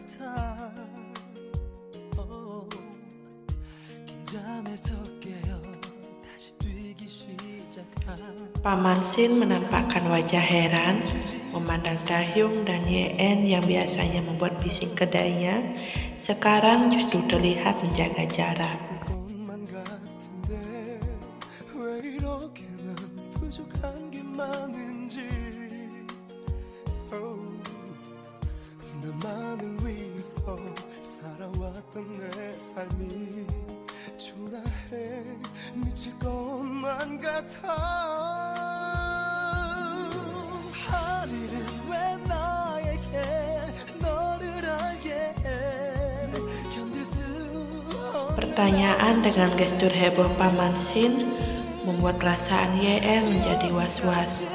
같아. 긴장해서 깨어 다시 뛰기 시작한. Paman Shin menampakkan wajah heran memandang Taehyung dan Ye-en yang biasanya membuat bising kedainya, sekarang justru terlihat menjaga jarak. 것만 같은데 왜 이렇게 난 부족한 게 많은지. 나만을 위해서 살아왔던 내 삶이 초라해 미칠 것만 같아. 하늘은 왜 나에게 너를 알게 해. 견딜 수 없는 Pertanyaan dengan gestur heboh Paman Shin membuat perasaan Ye-en menjadi was-was.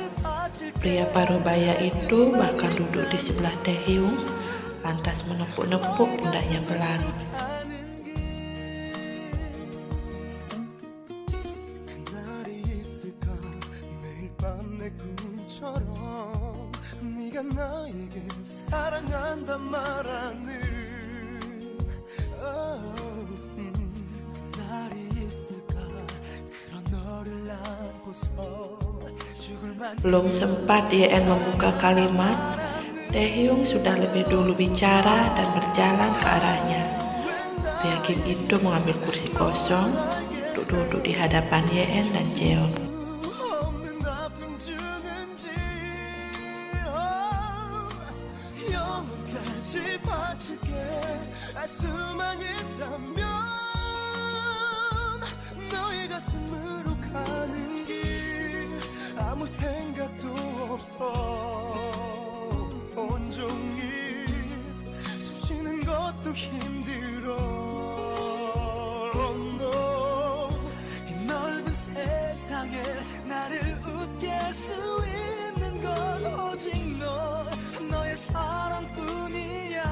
Pria parubaya itu bahkan duduk di sebelah Taehyung, lantas menepuk-nepuk pundaknya pelan. 그날이 있을까 매일 밤 내 꿈처럼 네가 나에게 사랑한단 말하는 그날이 있을까 그런 너를 안고서 죽을 만. Belum sempat Ye-en membuka kalimat, Taehyung sudah lebih dulu bicara dan berjalan ke arahnya. Pria Kim itu mengambil kursi kosong, duduk di hadapan Ye-en dan Jeon. 없는 아픔 주는지 영원까지 바칠게 알 수만 있다면 너의 가슴으로 가는 길 아무 생각도 없어. 온종일 숨 쉬는 것도 힘들어. No. 이 넓은 세상에 나를 웃게 할 수 있는 건 오직 너의 사랑뿐이야.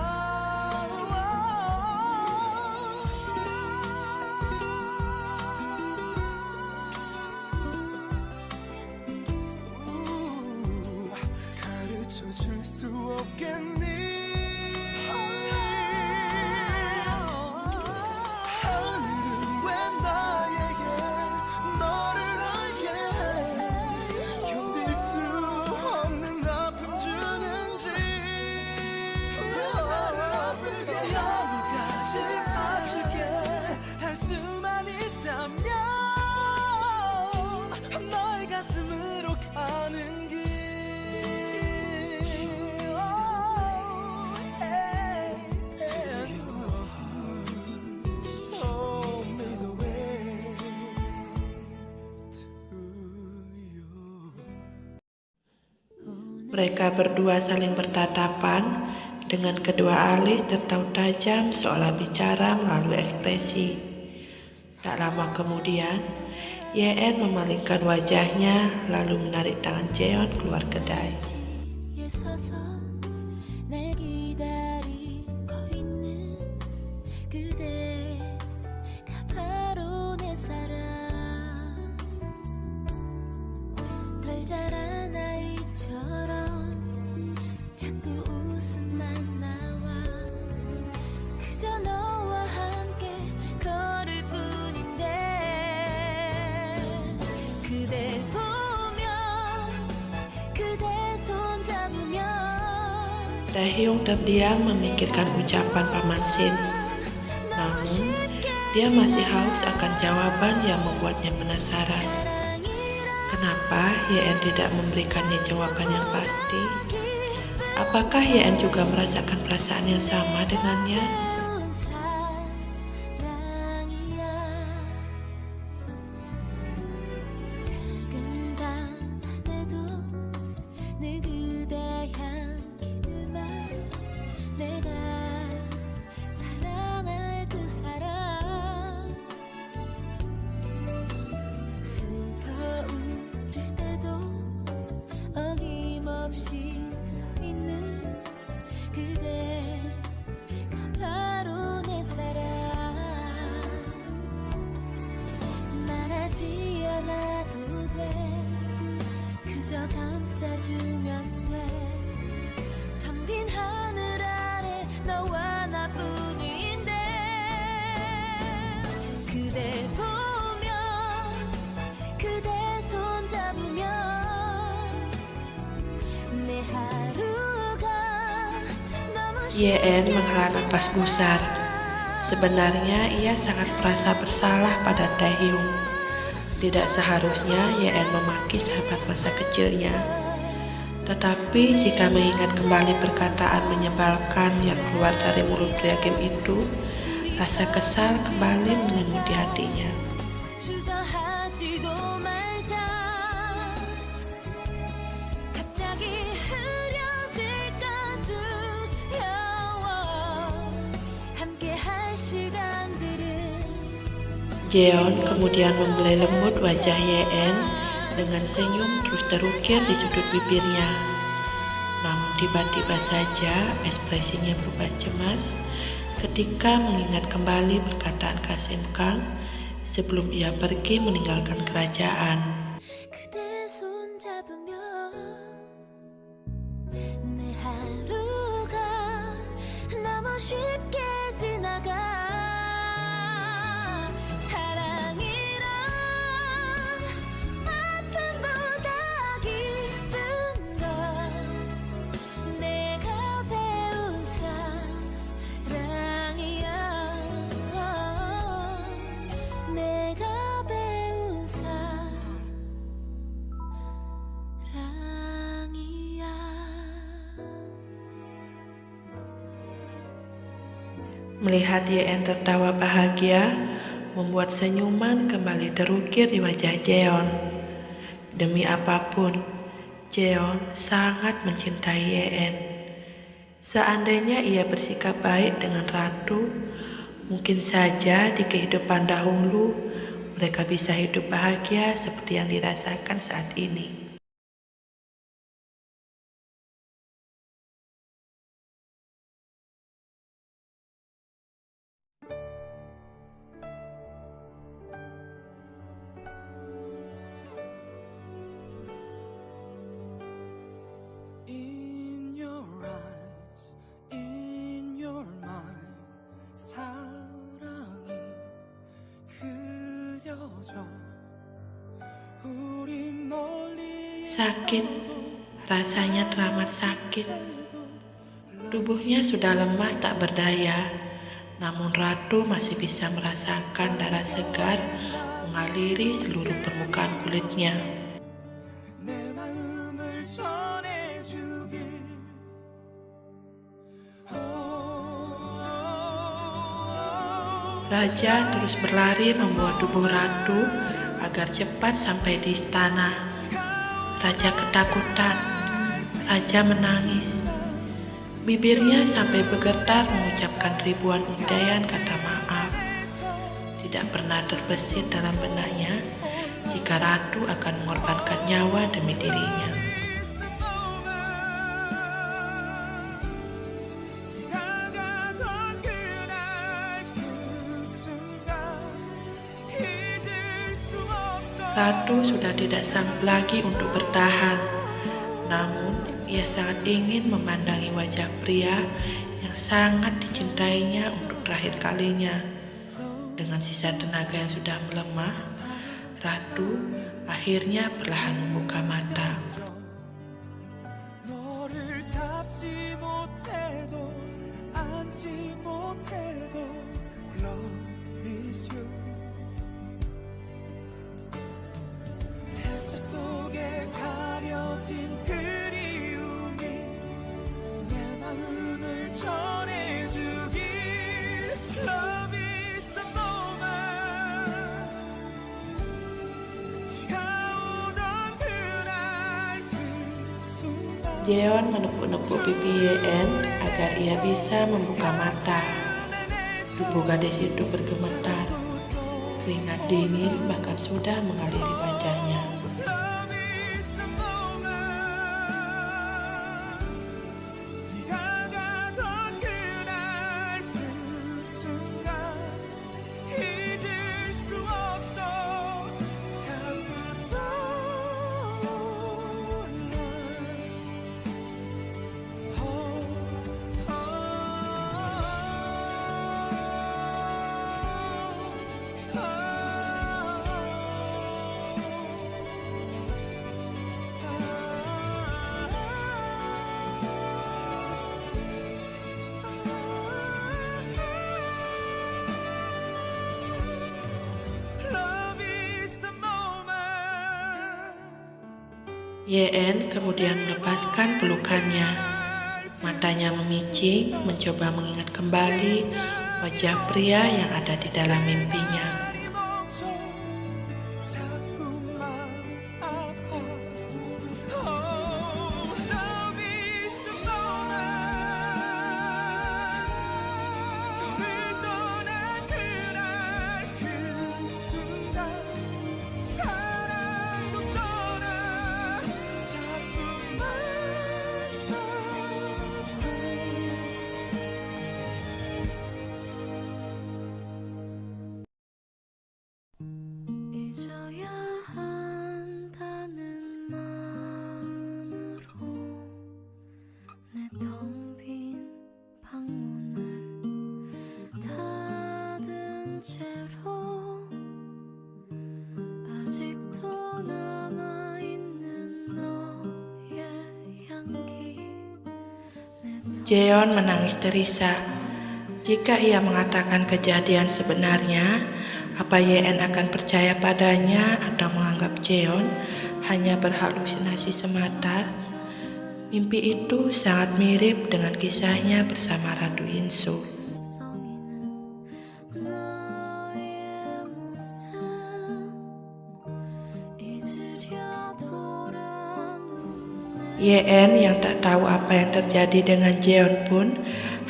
가르쳐 줄 수 없겠니? 너의 가슴으로 가는 길. Show me the way to you. Mereka berdua saling bertatapan dengan kedua alis tertaut tajam seolah bicara melalui ekspresi. Tak lama kemudian, Ye-en memalingkan wajahnya lalu menarik tangan Jeon keluar kedai. Taehyung terdiam memikirkan ucapan Paman Shin. Namun, dia masih haus akan jawaban yang membuatnya penasaran. Kenapa Ye-en tidak memberikannya jawaban yang pasti? Apakah Ye-en juga merasakan perasaan yang sama dengannya? 감싸주면 돼. 텅 빈 하늘 아래 너와 하나뿐인데 그대 보면 그대 손 잡으면 내 하루가 너무 Yen menghela napas gusar. Sebenarnya ia sangat merasa bersalah pada Taehyung. Tidak seharusnya Yen memaki sahabat masa kecilnya. Tetapi jika mengingat kembali perkataan menyebalkan yang keluar dari mulut pria game itu, rasa kesal kembali menyelimuti hatinya. 주저하지도 말자 갑자기 흐려질까 두려워 함께할 시간들은 Jeon kemudian membelai lembut wajah Yen dengan senyum terus terukir di sudut bibirnya. Namun tiba-tiba saja ekspresinya berubah cemas ketika mengingat kembali perkataan Kasim Kang sebelum ia pergi meninggalkan kerajaan. 그대 손 잡으면 내 하루가 너무 쉽게 지나가 사랑이란 아픔보다 기쁜 건 내가 배운 사랑이야 내가 배운 사랑이야 Melihat Yen tertawa bahagia, membuat senyuman kembali terukir di wajah Jeon. Demi apapun, Jeon sangat mencintai Yen. Seandainya ia bersikap baik dengan Ratu, mungkin saja di kehidupan dahulu mereka bisa hidup bahagia seperti yang dirasakan saat ini. In your eyes, in your mind, 사랑이 그려져. 우리 멀리 Sakit, rasanya teramat sakit. Tubuhnya sudah lemas tak berdaya, namun Ratu masih bisa merasakan darah segar mengaliri seluruh permukaan kulitnya. 내 마음을 전해주길. Raja terus berlari membawa tubuh Ratu agar cepat sampai di istana. Raja ketakutan, Raja menangis. Bibirnya sampai bergetar mengucapkan ribuan untayan kata maaf. Tidak pernah terbesit dalam benaknya jika Ratu akan mengorbankan nyawa demi dirinya. 지나가던 그날 그 순간 잊을 수 없어. Ratu sudah tidak sanggup lagi untuk bertahan. Namun, ia sangat ingin memandangi wajah pria yang sangat dicintainya untuk terakhir kalinya. Dengan sisa tenaga yang sudah melemah, Ratu akhirnya perlahan membuka mata. 너를 잡지 못해도 안지 못해도 Love is you. 햇살 속에 가려진 그리움이 내 마음을 전해주길. Love is the moment. 비가 오던 그날 그 순간 Jeon menepuk-nepuk pipi Yen agar ia bisa membuka mata. Tubuh gadis itu bergemetar. Keringat dingin bahkan sudah mengaliri wajahnya. Love is the moment. 네가 가던 그날 그 순간 잊을 수 없어. 처음부터 날 Yen kemudian melepaskan pelukannya. Matanya memicing, mencoba mengingat kembali wajah pria yang ada di dalam mimpinya. 잊어야 한다는 마음으로 내 텅 빈 방문을 닫은 채로 아직도 남아있는 너의 향기 Jeon menangis terisak. Jika ia mengatakan kejadian sebenarnya, apa Yen akan percaya padanya atau menganggap Jeon hanya berhalusinasi semata? Mimpi itu sangat mirip dengan kisahnya bersama Ratu Insu. 성이는 너의 모습 잊으려 돌아오는 Yen yang tak tahu apa yang terjadi dengan Jeon pun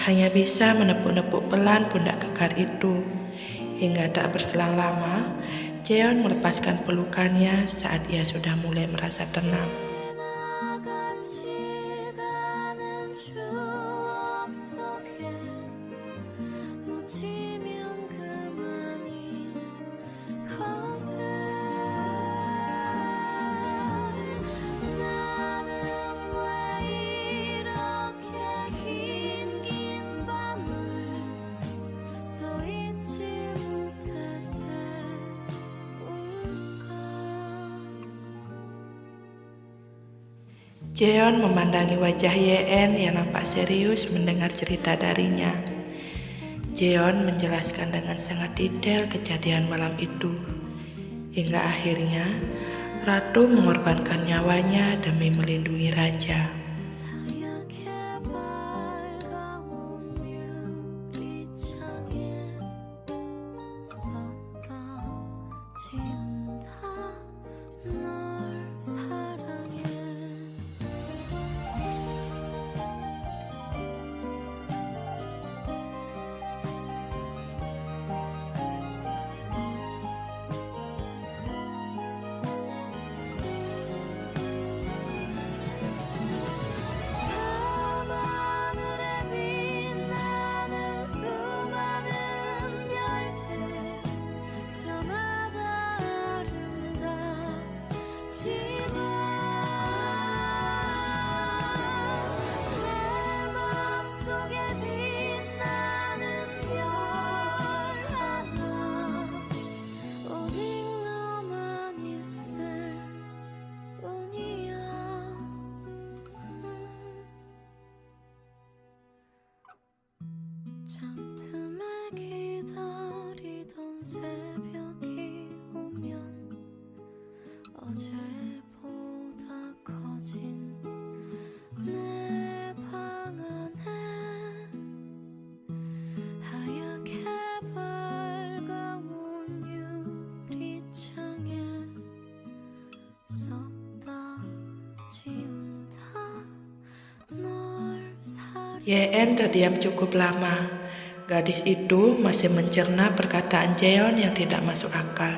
hanya bisa menepuk-nepuk pelan pundak kekar itu. Hingga tak berselang lama, Jeon melepaskan pelukannya saat ia sudah mulai merasa tenang. 지나간 시간은 추억 속에 묻히면 그만인 것을 나는 왜 이렇게 긴 밤을 또 잊지 못해 세울까 Jeon memandangi wajah Yen yang nampak serius mendengar cerita darinya. Jeon menjelaskan dengan sangat detail kejadian malam itu. Hingga akhirnya, Ratu mengorbankan nyawanya demi melindungi raja. 하얗게 밝아온 유리창에 썼다 지운다 널 사랑해 밤하늘에 빛나는 수많은 별들 저마다 아름답지만 내 맘속에 빛나는 별 하나 오직 너만 있을 뿐이야 잠틈에 기다리던 새벽이 오면 어제보다 커진 내 방 안에 하얗게 밝아온 유리창에 썼다 지운다 널 사랑 Yen terdiam cukup lama. Gadis itu masih mencerna perkataan Jeon yang tidak masuk akal.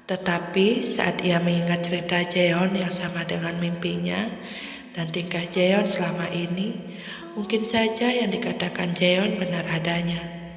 Tetapi saat ia mengingat cerita Jeon yang sama dengan mimpinya dan tingkah Jeon selama ini, mungkin saja yang dikatakan Jeon benar adanya.